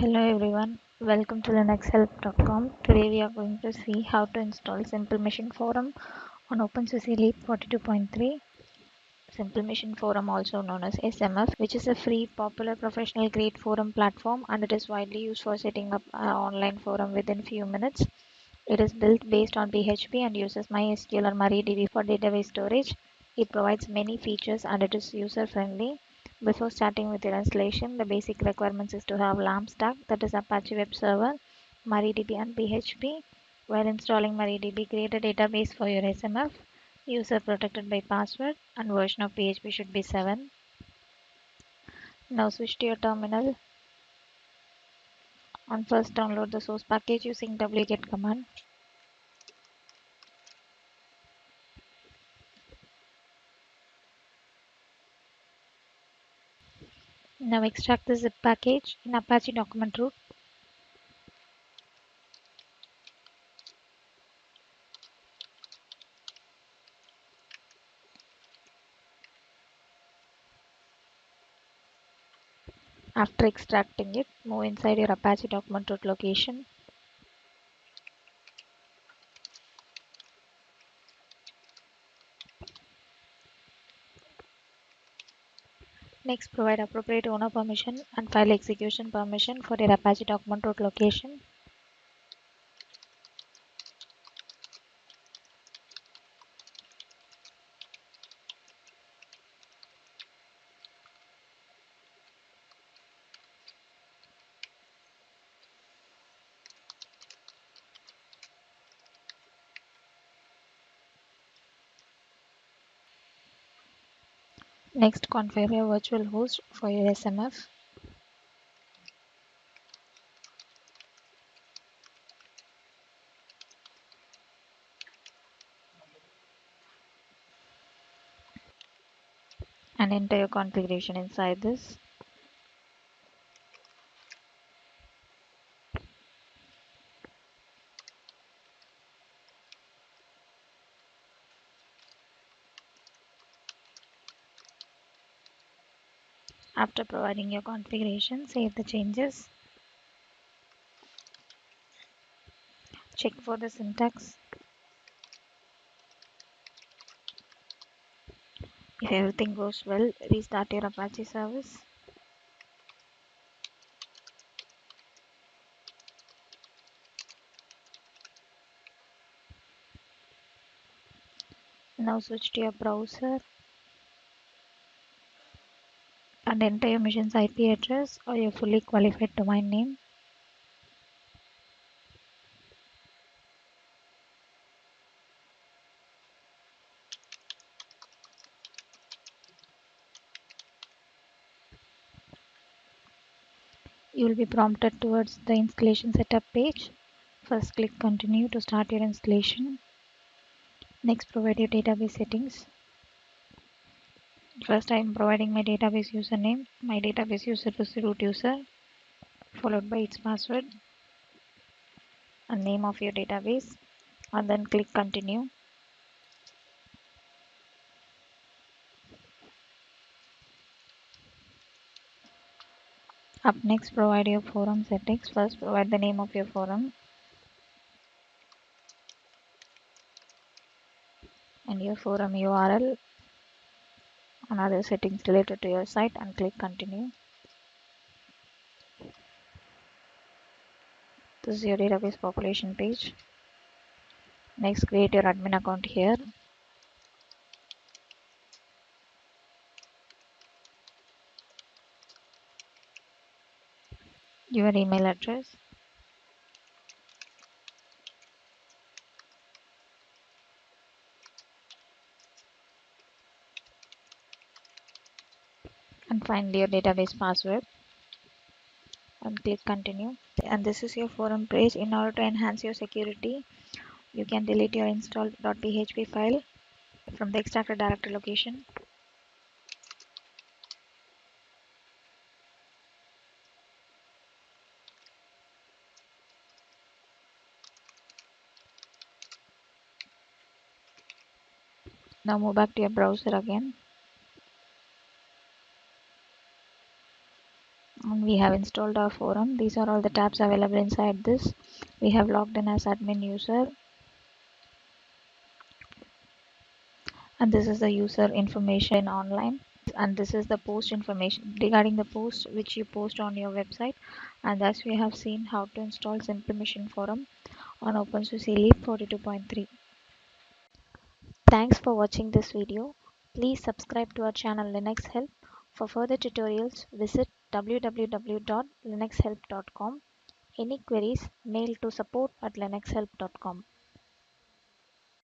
Hello everyone, welcome to linuxhelp.com. Today we are going to see how to install Simple Machine Forum on OpenSUSE Leap 42.3. Simple Machine Forum, also known as SMF, which is a free, popular, professional grade forum platform, and it is widely used for setting up an online forum within few minutes. It is built based on PHP and uses MySQL or MariaDB for database storage. It provides many features and it is user friendly. Before starting with your installation, the basic requirements is to have LAMP stack, that is Apache Web Server, MariaDB and PHP. While installing MariaDB, create a database for your SMF. User protected by password and version of PHP should be 7. Now switch to your terminal and first download the source package using wget command. Now extract the zip package in Apache document root. After extracting it, move inside your Apache document root location. Next, provide appropriate owner permission and file execution permission for your Apache document root location. Next, configure your virtual host for your SMF. And enter your configuration inside this. After providing your configuration, save the changes. Check for the syntax. If everything goes well, restart your Apache service. Now switch to your browser and enter your machine's IP address or your fully qualified domain name. You will be prompted towards the installation setup page. First click continue to start your installation. Next provide your database settings. First I am providing my database username. My database user is the root user, followed by its password and name of your database, and then click continue. Up next, provide your forum settings. First provide the name of your forum and your forum URL and other settings related to your site and click continue. This is your database population page. Next, create your admin account here. Your email address. And finally your database password and click continue. And this is your forum page. In order to enhance your security, you can delete your installed.php file from the extracted directory location. Now move back to your browser again. and we have installed our forum. These are all the tabs available inside this. We have logged in as admin user, and this is the user information online, and this is the post information regarding the post which you post on your website. And thus we have seen how to install simple mission forum on OpenSUSE Leap 42.3. Thanks for watching this video. Please subscribe to our channel Linux Help. For further tutorials, visit www.linuxhelp.com. Any queries, mail to support@linuxhelp.com.